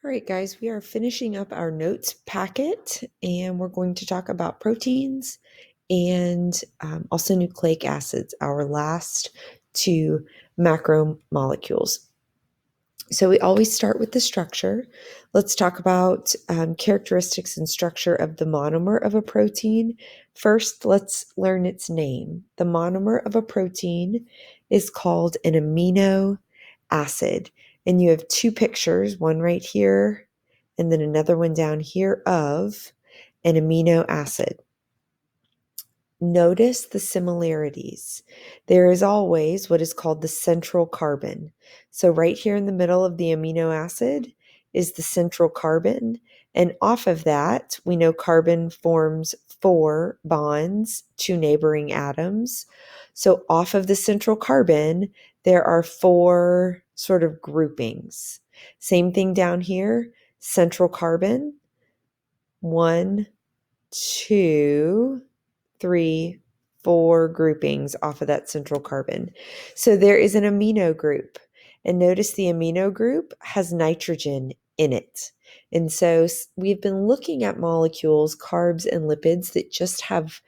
All right, guys, we are finishing up our notes packet and we're going to talk about proteins and also nucleic acids, our last two macromolecules. So we always start with the structure. Let's talk about characteristics and structure of the monomer of a protein. First, let's learn its name. The monomer of a protein is called an amino acid. And you have two pictures, one right here and then another one down here of an amino acid. Notice the similarities. There is always what is called the central carbon. So right here in the middle of the amino acid is the central carbon. And off of that, we know carbon forms 4 bonds to neighboring atoms. So off of the central carbon, there are 4 sort of groupings. Same thing down here, central carbon, 1, 2, 3, 4 groupings off of that central carbon. So there is an amino group. And notice the amino group has nitrogen in it. And so we've been looking at molecules, carbs and lipids that just have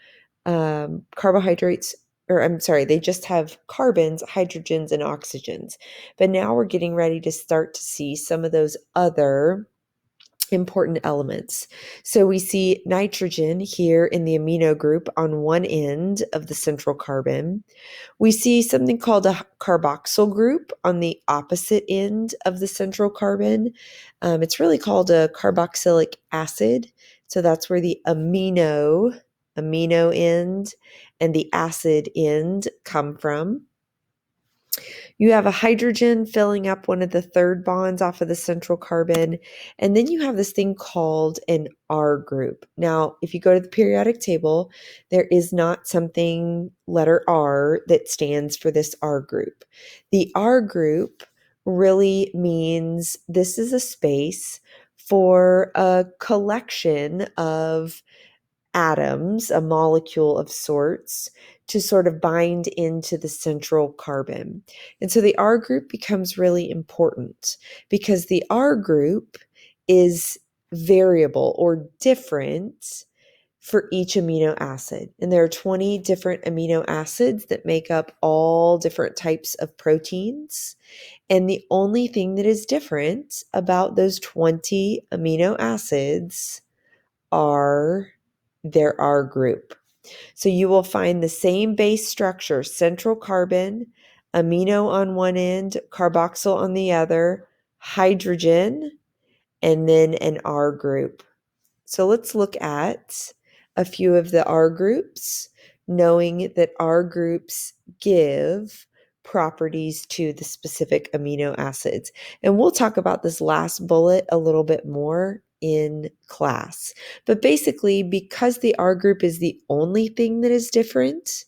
carbohydrates, or I'm sorry, they just have carbons, hydrogens, and oxygens. But now we're getting ready to start to see some of those other important elements. So we see nitrogen here in the amino group on one end of the central carbon. We see something called a carboxyl group on the opposite end of the central carbon. It's really called a carboxylic acid. So that's where the amino end and the acid end come from. You have a hydrogen filling up one of the third bonds off of the central carbon. And then you have this thing called an R group. Now, if you go to the periodic table, there is not something letter R that stands for this R group. The R group really means this is a space for a collection of atoms, a molecule of sorts, to sort of bind into the central carbon. And so the R group becomes really important because the R group is variable or different for each amino acid. And there are 20 different amino acids that make up all different types of proteins. And the only thing that is different about those 20 amino acids are their R group. So you will find the same base structure, central carbon, amino on one end, carboxyl on the other, hydrogen, and then an R group. So let's look at a few of the R groups, knowing that R groups give properties to the specific amino acids. And we'll talk about this last bullet a little bit more in class. But basically, because the R group is the only thing that is different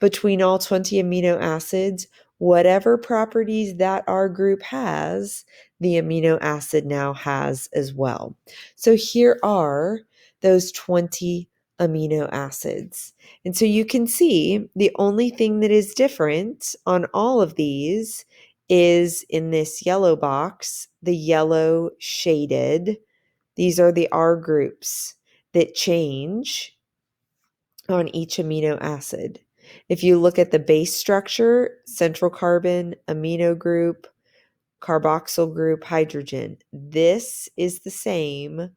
between all 20 amino acids, whatever properties that R group has, the amino acid now has as well. So here are those 20 amino acids. And so you can see the only thing that is different on all of these is in this yellow box, the yellow shaded. These are the R groups that change on each amino acid. If you look at the base structure, central carbon, amino group, carboxyl group, hydrogen, this is the same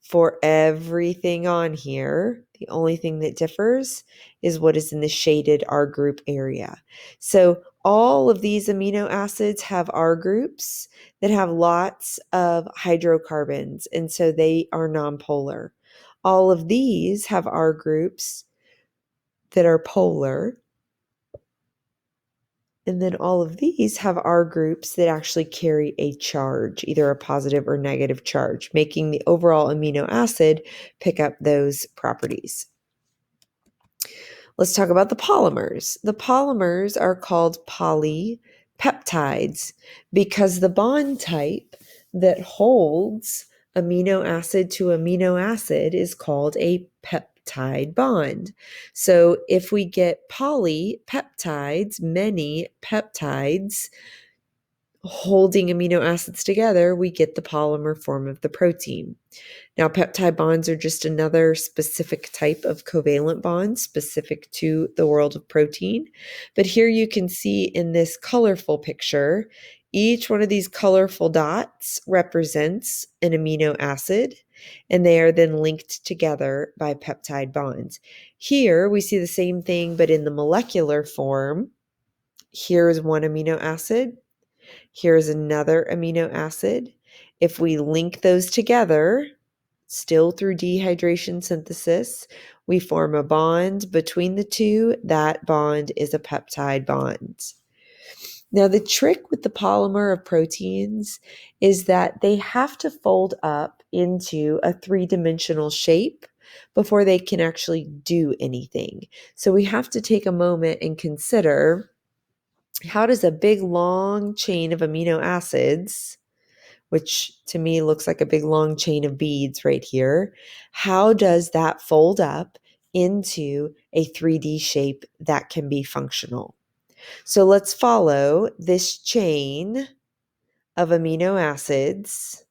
for everything on here. The only thing that differs is what is in the shaded R group area. So all of these amino acids have R groups that have lots of hydrocarbons, and so they are nonpolar. All of these have R groups that are polar. And then all of these have R groups that actually carry a charge, either a positive or negative charge, making the overall amino acid pick up those properties. Let's talk about the polymers. The polymers are called polypeptides because the bond type that holds amino acid to amino acid is called a peptide bond. So if we get polypeptides, many peptides holding amino acids together, we get the polymer form of the protein. Now, peptide bonds are just another specific type of covalent bond specific to the world of protein. But here you can see in this colorful picture, each one of these colorful dots represents an amino acid, and they are then linked together by peptide bonds. Here we see the same thing, but in the molecular form. Here's one amino acid. Here's another amino acid. If we link those together, still through dehydration synthesis, we form a bond between the two. That bond is a peptide bond. Now, the trick with the polymer of proteins is that they have to fold up into a three-dimensional shape before they can actually do anything. So we have to take a moment and consider, how does a big long chain of amino acids, which to me looks like a big long chain of beads right here, how does that fold up into a 3D shape that can be functional? So let's follow this chain of amino acids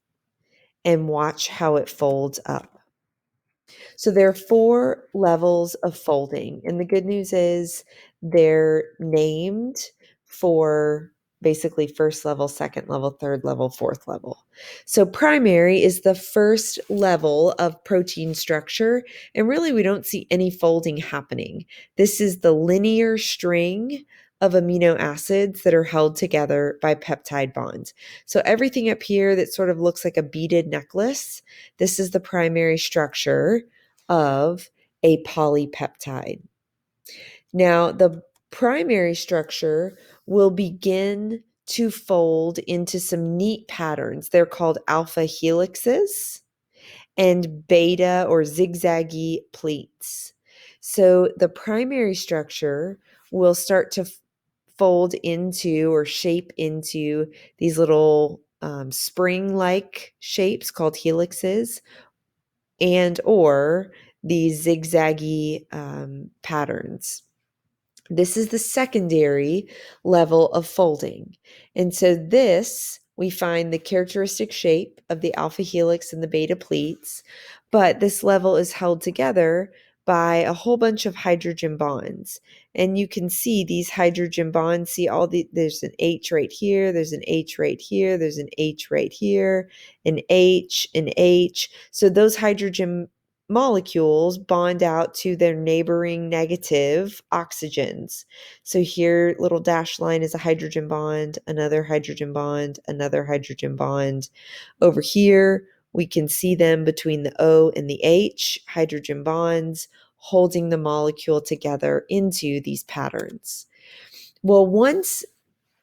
and watch how it folds up. So there are 4 levels of folding. And the good news is they're named for basically first level, second level, third level, fourth level. So primary is the first level of protein structure. And really, we don't see any folding happening. This is the linear string of amino acids that are held together by peptide bonds. So everything up here that sort of looks like a beaded necklace, this is the primary structure of a polypeptide. Now, the primary structure will begin to fold into some neat patterns. They're called alpha helixes and beta or zigzaggy pleats. So the primary structure will start to fold into or shape into these little spring-like shapes called helixes, and or these zigzaggy patterns. This is the secondary level of folding. And so this, we find the characteristic shape of the alpha helix and the beta pleats, but this level is held together by a whole bunch of hydrogen bonds. And you can see these hydrogen bonds, there's an H right here, there's an H right here, there's an H right here, an H, an H. So those hydrogen molecules bond out to their neighboring negative oxygens. So here, little dashed line is a hydrogen bond, another hydrogen bond, another hydrogen bond. Over here, we can see them between the O and the H, hydrogen bonds, holding the molecule together into these patterns. Well, once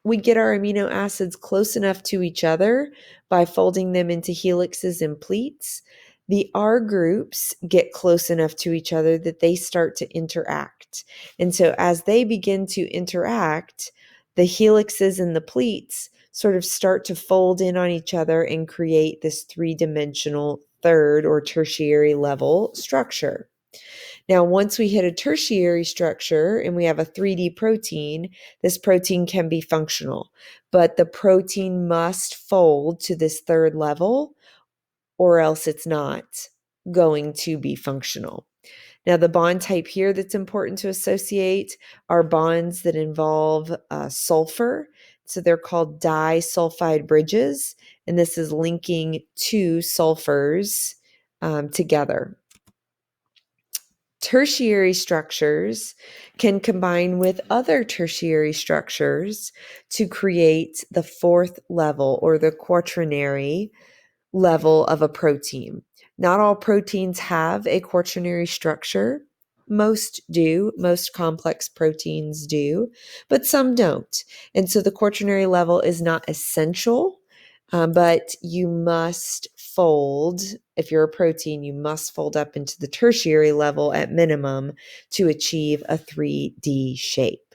we get our amino acids close enough to each other by folding them into helixes and pleats, the R groups get close enough to each other that they start to interact. And so as they begin to interact, the helixes and the pleats sort of start to fold in on each other and create this three-dimensional third or tertiary level structure. Now, once we hit a tertiary structure and we have a 3D protein, this protein can be functional, but the protein must fold to this third level or else it's not going to be functional. Now, the bond type here that's important to associate are bonds that involve sulfur. So they're called disulfide bridges, and this is linking two sulfurs together. Tertiary structures can combine with other tertiary structures to create the fourth level or the quaternary level of a protein. Not all proteins have a quaternary structure. Most do, most complex proteins do, but some don't. And so the quaternary level is not essential, but you must fold. If you're a protein, you must fold up into the tertiary level at minimum to achieve a 3D shape.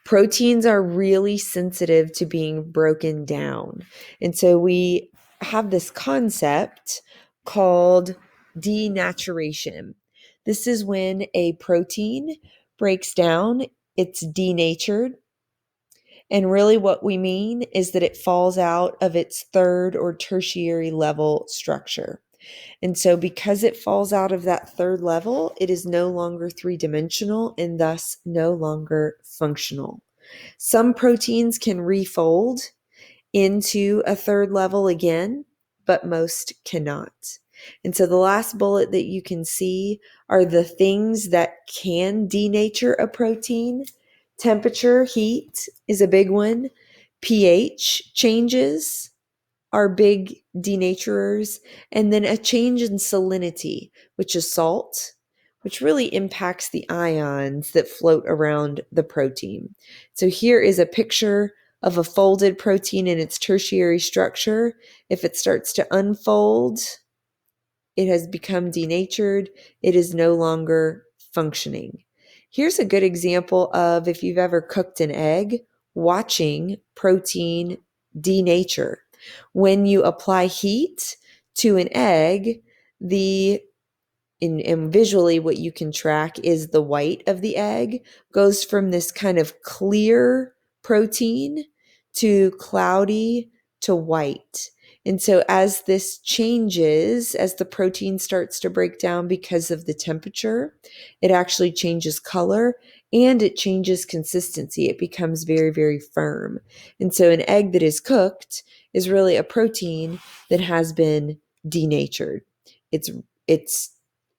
Proteins are really sensitive to being broken down. And so we have this concept called denaturation. This is when a protein breaks down, it's denatured, And really, what we mean is that it falls out of its third or tertiary level structure. And so, because it falls out of that third level, it is no longer three-dimensional and thus no longer functional. Some proteins can refold into a third level again, but most cannot. And so the last bullet that you can see are the things that can denature a protein. Temperature, heat is a big one. pH changes are big denaturers. And then a change in salinity, which is salt, which really impacts the ions that float around the protein. So here is a picture of a folded protein in its tertiary structure. If it starts to unfold, it has become denatured. It is no longer functioning. Here's a good example of, if you've ever cooked an egg, watching protein denature. When you apply heat to an egg, and visually what you can track is the white of the egg goes from this kind of clear protein to cloudy to white. And so as this changes, as the protein starts to break down because of the temperature, it actually changes color and it changes consistency. It becomes very, very firm. And so an egg that is cooked is really a protein that has been denatured. It's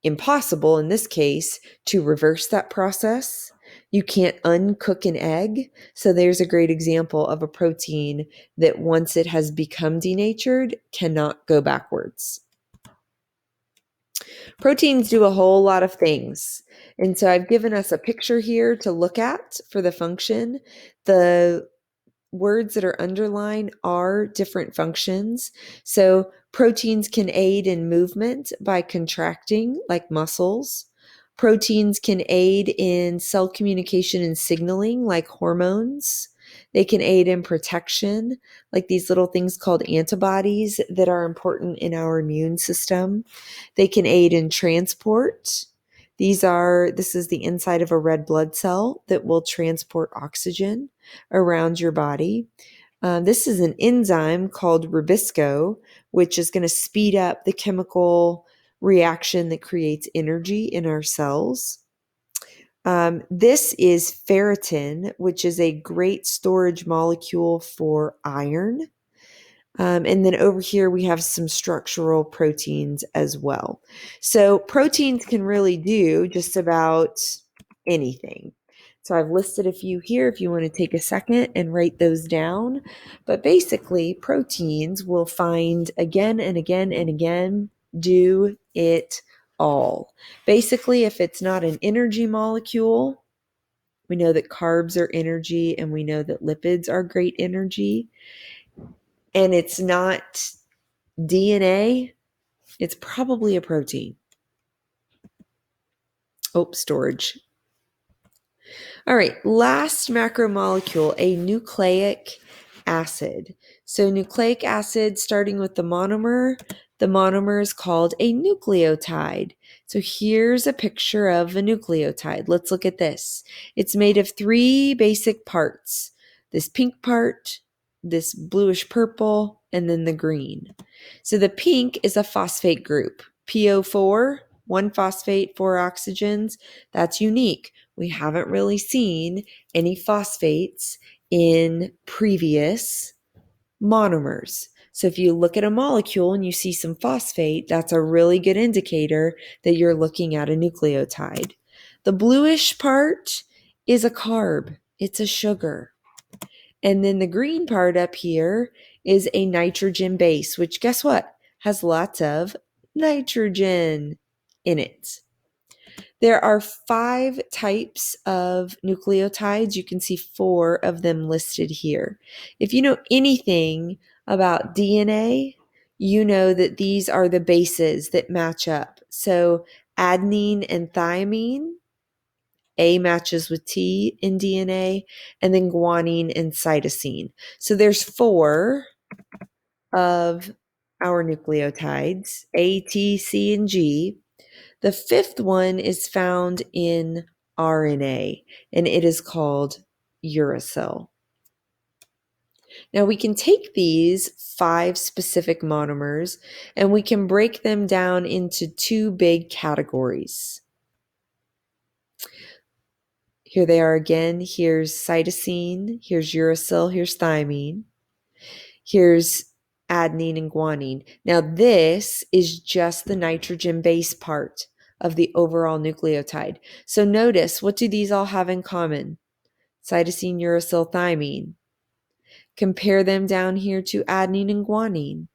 impossible in this case to reverse that process. You can't uncook an egg. So there's a great example of a protein that once it has become denatured cannot go backwards. Proteins do a whole lot of things. And so I've given us a picture here to look at for the function. The words that are underlined are different functions. So proteins can aid in movement by contracting, like muscles. Proteins can aid in cell communication and signaling, like hormones. They can aid in protection, like these little things called antibodies that are important in our immune system. They can aid in transport. This is the inside of a red blood cell that will transport oxygen around your body. This is an enzyme called ribisco, which is going to speed up the chemical reaction that creates energy in our cells. This is ferritin, which is a great storage molecule for iron. And then over here, we have some structural proteins as well. So proteins can really do just about anything. So I've listed a few here if you want to take a second and write those down. But basically, proteins will find again and again and again, do it all. Basically, if it's not an energy molecule, we know that carbs are energy and we know that lipids are great energy. And it's not DNA, it's probably a protein. Oh, storage. All right, last macromolecule, a nucleic acid. So nucleic acid, starting with the monomer is called a nucleotide. So here's a picture of a nucleotide. Let's look at this. It's made of three basic parts. This pink part, this bluish purple, and then the green. So the pink is a phosphate group. PO4, one phosphate, four oxygens. That's unique. We haven't really seen any phosphates in previous monomers. So if you look at a molecule and you see some phosphate, that's a really good indicator that you're looking at a nucleotide. The bluish part is a carb. It's a sugar. And then the green part up here is a nitrogen base, which guess what? Has lots of nitrogen in it. There are 5 types of nucleotides. You can see 4 of them listed here. If you know anything about DNA, you know that these are the bases that match up. So adenine and thymine, A matches with T in DNA, and then guanine and cytosine. So there's 4 of our nucleotides, A, T, C, and G. The 5th one is found in RNA, and it is called uracil. Now we can take these 5 specific monomers and we can break them down into 2 big categories. Here they are again. Here's cytosine, here's uracil, here's thymine. Here's adenine and guanine. Now this is just the nitrogen base part of the overall nucleotide. So notice, what do these all have in common? Cytosine, uracil, thymine. Compare them down here to adenine and guanine.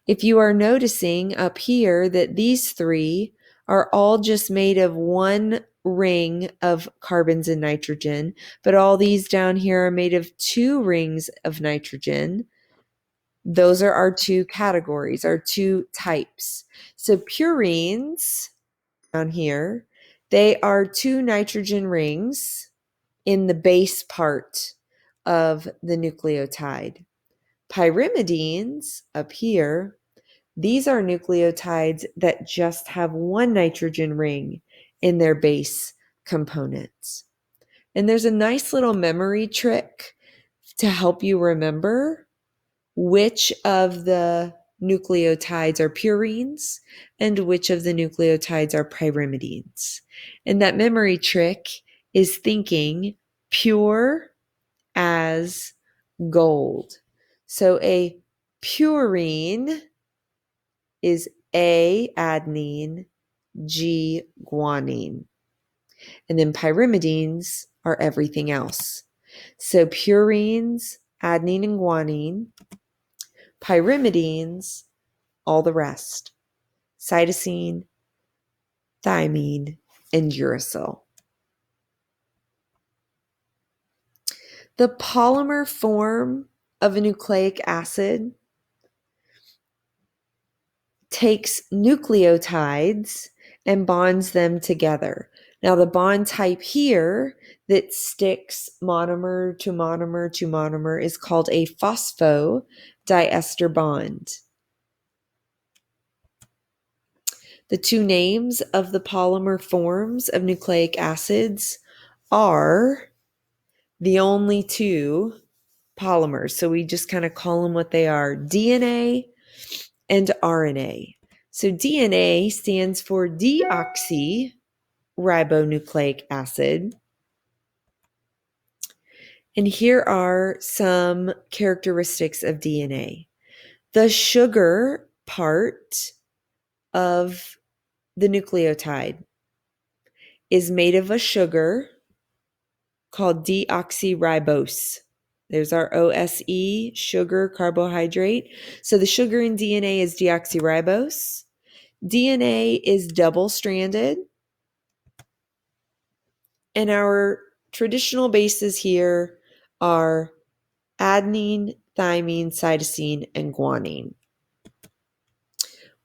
If you are noticing up here that these 3 are all just made of one ring of carbons and nitrogen, but all these down here are made of 2 rings of nitrogen, those are our 2 categories, our 2 types. So purines down here, they are 2 nitrogen rings in the base part of the nucleotide. Pyrimidines up here, these are nucleotides that just have 1 nitrogen ring in their base components. And there's a nice little memory trick to help you remember which of the nucleotides are purines and which of the nucleotides are pyrimidines. And that memory trick is thinking pure as gold. So a purine is A adenine, G guanine. And then pyrimidines are everything else. So purines, adenine and guanine, pyrimidines, all the rest. Cytosine, thymine, and uracil. The polymer form of a nucleic acid takes nucleotides and bonds them together. Now, the bond type here that sticks monomer to monomer to monomer is called a phosphodiester bond. The 2 names of the polymer forms of nucleic acids are the only 2 polymers. So we just kind of call them what they are: DNA and RNA. So DNA stands for deoxyribonucleic acid. And here are some characteristics of DNA. The sugar part of the nucleotide is made of a sugar called deoxyribose. There's our OSE, sugar, carbohydrate. So the sugar in DNA is deoxyribose. DNA is double-stranded. And our traditional bases here are adenine, thymine, cytosine, and guanine.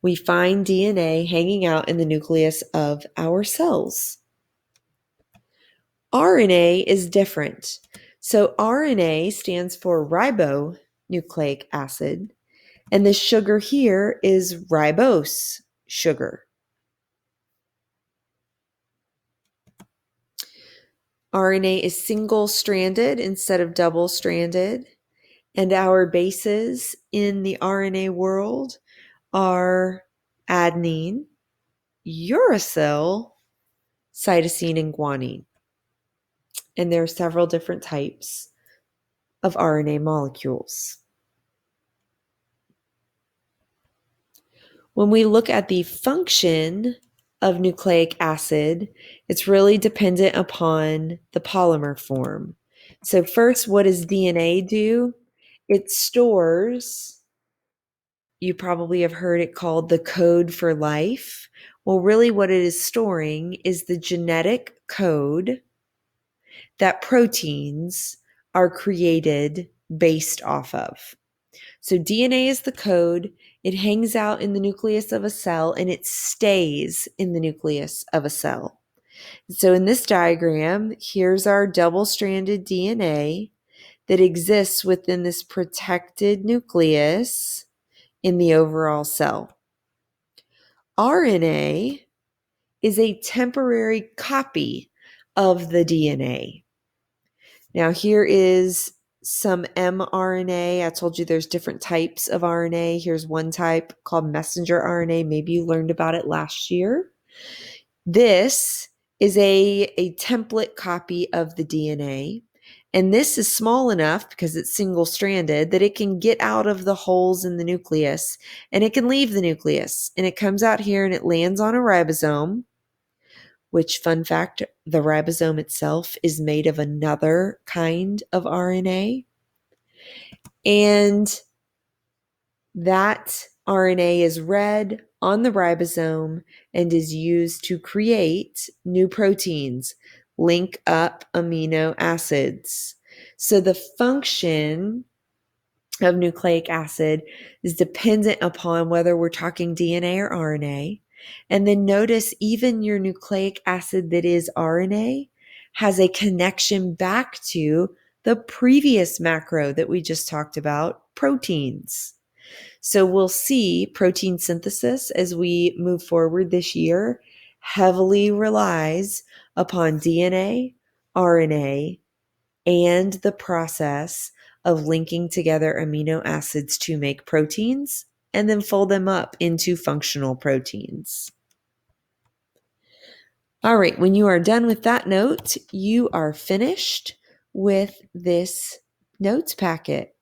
We find DNA hanging out in the nucleus of our cells. RNA is different. So RNA stands for ribonucleic acid, and the sugar here is ribose sugar. RNA is single-stranded instead of double-stranded, and our bases in the RNA world are adenine, uracil, cytosine, and guanine. And there are several different types of RNA molecules. When we look at the function of nucleic acid, it's really dependent upon the polymer form. So first, what does DNA do? It stores, you probably have heard it called the code for life. Well, really what it is storing is the genetic code that proteins are created based off of. So DNA is the code. It hangs out in the nucleus of a cell and it stays in the nucleus of a cell. So in this diagram, here's our double-stranded DNA that exists within this protected nucleus in the overall cell. RNA is a temporary copy of the DNA. Now here is some mRNA. I told you there's different types of RNA. Here's one type called messenger RNA. Maybe you learned about it last year. This is a template copy of the DNA. And this is small enough because it's single-stranded that it can get out of the holes in the nucleus and it can leave the nucleus. And it comes out here and it lands on a ribosome, which, fun fact, the ribosome itself is made of another kind of RNA. And that RNA is read on the ribosome and is used to create new proteins, link up amino acids. So the function of nucleic acid is dependent upon whether we're talking DNA or RNA. And then notice even your nucleic acid that is RNA has a connection back to the previous macro that we just talked about, proteins. So we'll see protein synthesis as we move forward this year heavily relies upon DNA, RNA, and the process of linking together amino acids to make proteins and then fold them up into functional proteins. All right, when you are done with that note, you are finished with this notes packet.